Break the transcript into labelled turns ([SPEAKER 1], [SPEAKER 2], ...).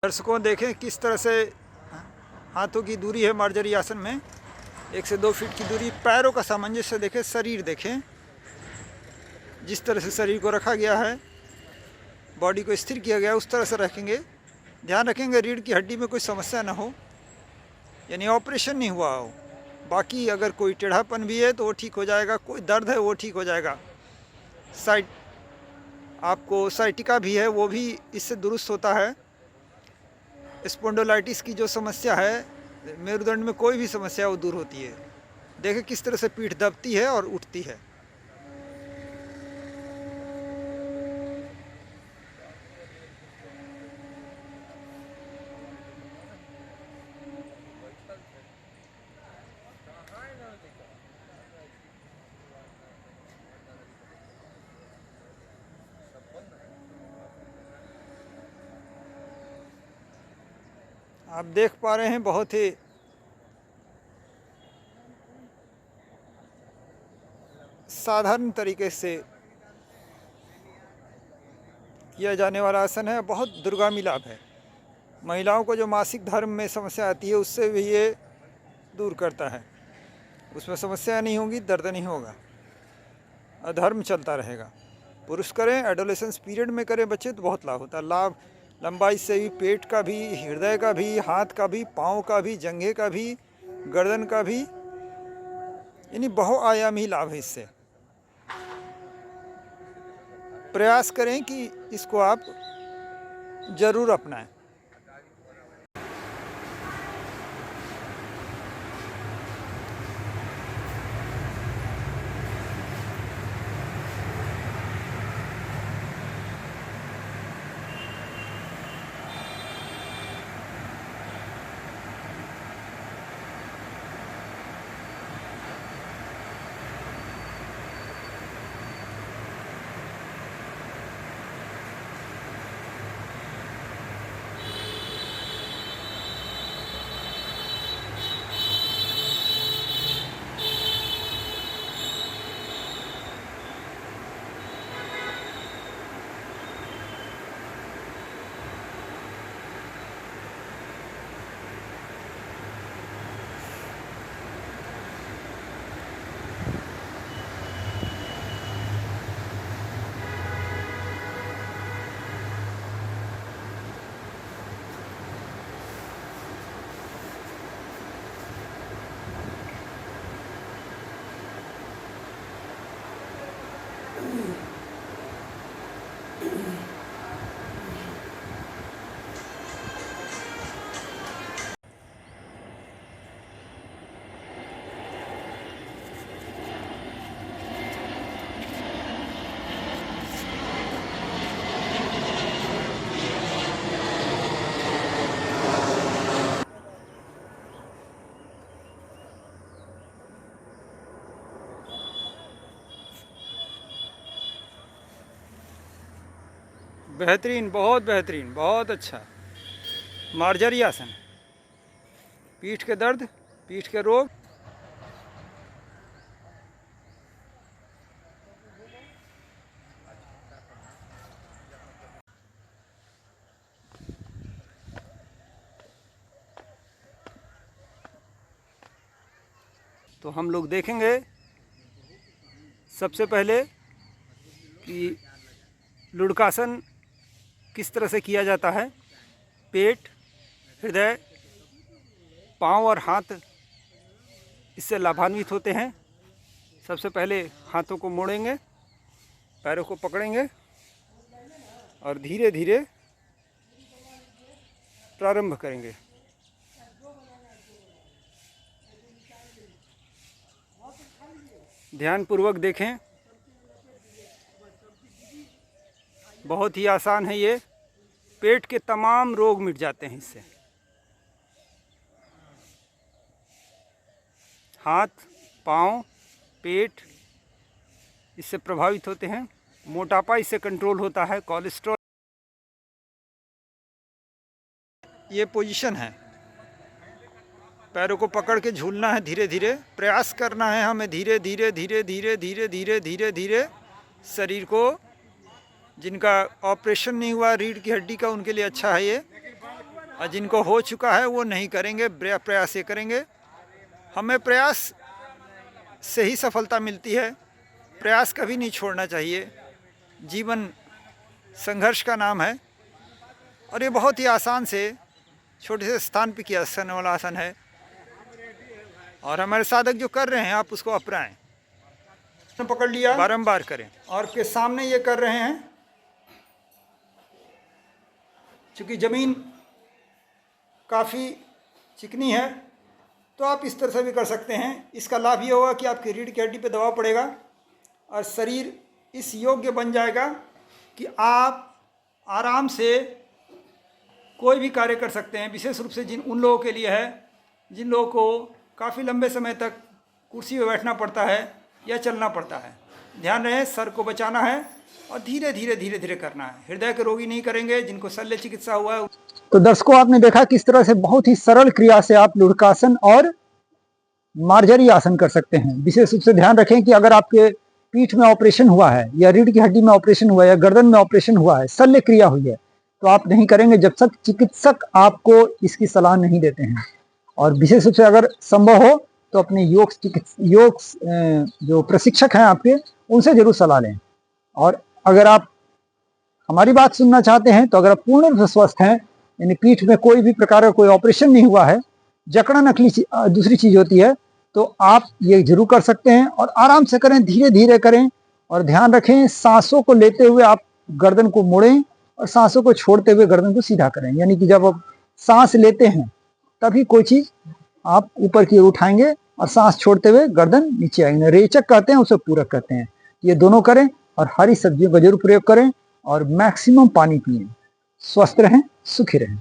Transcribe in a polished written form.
[SPEAKER 1] दर्शकों देखें किस तरह से हाथों की दूरी है मार्जरी आसन में, 1 से 2 फीट की दूरी। पैरों का सामंजस्य देखें, शरीर देखें, जिस तरह से शरीर को रखा गया है, बॉडी को स्थिर किया गया है, उस तरह से रखेंगे। ध्यान रखेंगे रीढ़ की हड्डी में कोई समस्या ना हो, यानी ऑपरेशन नहीं हुआ हो। बाकी अगर कोई टेढ़ापन भी है तो वो ठीक हो जाएगा, कोई दर्द है वो ठीक हो जाएगा। आपको साइटिका भी है, वो भी इससे दुरुस्त होता है। स्पॉन्डिलाइटिस की जो समस्या है, मेरुदंड में कोई भी समस्या वो दूर होती है। देखें किस तरह से पीठ दबती है और उठती है। आप देख पा रहे हैं बहुत ही साधारण तरीके से किया जाने वाला आसन है, बहुत दुर्गामी लाभ है। महिलाओं को जो मासिक धर्म में समस्या आती है उससे भी ये दूर करता है। उसमें समस्या नहीं होगी, दर्द नहीं होगा, अधर्म चलता रहेगा। पुरुष करें, एडोलेसेंस पीरियड में करें बच्चे तो बहुत लाभ होता है। लाभ लंबाई से भी, पेट का भी, हृदय का भी, हाथ का भी, पाँव का भी, जंघे का भी, गर्दन का भी, यानी बहुआयामी लाभ है इससे। प्रयास करें कि इसको आप ज़रूर अपनाएं। बेहतरीन, बहुत बेहतरीन, बहुत अच्छा मार्जरी आसन। पीठ के दर्द, पीठ के रोग, तो हम लोग देखेंगे सबसे पहले कि लुढ़कासन किस तरह से किया जाता है। पेट, हृदय, पाँव और हाथ इससे लाभान्वित होते हैं। सबसे पहले हाथों को मोड़ेंगे, पैरों को पकड़ेंगे और धीरे धीरे प्रारंभ करेंगे। ध्यानपूर्वक देखें, बहुत ही आसान है ये। पेट के तमाम रोग मिट जाते हैं इससे। हाथ, पाँव, पेट इससे प्रभावित होते हैं। मोटापा इससे कंट्रोल होता है, कोलेस्ट्रॉल। ये पोजीशन है, पैरों को पकड़ के झूलना है, धीरे धीरे प्रयास करना है हमें, धीरे धीरे धीरे धीरे धीरे धीरे धीरे धीरे शरीर को, जिनका ऑपरेशन नहीं हुआ रीढ़ की हड्डी का, उनके लिए अच्छा है ये। और जिनको हो चुका है वो नहीं करेंगे, प्रयास ये करेंगे। हमें प्रयास से ही सफलता मिलती है, प्रयास कभी नहीं छोड़ना चाहिए। जीवन संघर्ष का नाम है और ये बहुत ही आसान से छोटे से स्थान पे किया जाने वाला आसन है और हमारे साधक जो कर रहे हैं आप उसको अपनाएं। पकड़ लिया, बारंबार करें और के सामने ये कर रहे हैं। चूँकि ज़मीन काफ़ी चिकनी है तो आप इस तरह से भी कर सकते हैं। इसका लाभ ये होगा कि आपकी रीढ़ की हड्डी पे दबाव पड़ेगा और शरीर इस योग्य बन जाएगा कि आप आराम से कोई भी कार्य कर सकते हैं। विशेष रूप से उन लोगों के लिए है जिन लोगों को काफ़ी लंबे समय तक कुर्सी पर बैठना पड़ता है या चलना पड़ता है। ध्यान रहे, सर को बचाना है और धीरे धीरे करना है। हृदय के रोगी नहीं करेंगे, जिनको शल्य चिकित्सा हुआ है।
[SPEAKER 2] तो दर्शकों, आपने देखा किस तरह से बहुत ही सरल क्रिया से आप लुढ़कासन और मार्जरी आसन कर सकते हैं। विशेष रूप से ध्यान रखें कि अगर आपके पीठ में ऑपरेशन हुआ है या रीढ़ की हड्डी में ऑपरेशन हुआ है या गर्दन में ऑपरेशन हुआ है, शल्य क्रिया हुई है, तो आप नहीं करेंगे जब तक चिकित्सक आपको इसकी सलाह नहीं देते हैं। और विशेष रूप से अगर संभव हो तो अपने योग जो प्रशिक्षक हैं आपके, उनसे जरूर सलाह लें। और अगर आप हमारी बात सुनना चाहते हैं तो अगर आप पूर्ण रूप से स्वस्थ हैं, यानी पीठ में कोई भी प्रकार का कोई ऑपरेशन नहीं हुआ है, जकड़ा नकली दूसरी चीज होती है, तो आप ये जरूर कर सकते हैं और आराम से करें, धीरे धीरे करें। और ध्यान रखें, सांसों को लेते हुए आप गर्दन को मोड़ें और सांसों को छोड़ते हुए गर्दन को सीधा करें। यानी कि जब आप सांस लेते हैं तभी कोई चीज आप ऊपर की ओर उठाएंगे और सांस छोड़ते हुए गर्दन नीचे आएंगे। रेचक कहते हैं, उसे पूरक कहते हैं। ये दोनों करें और हरी सब्जियों का जरूर प्रयोग करें और मैक्सिमम पानी पिएं। स्वस्थ रहें, सुखी रहें।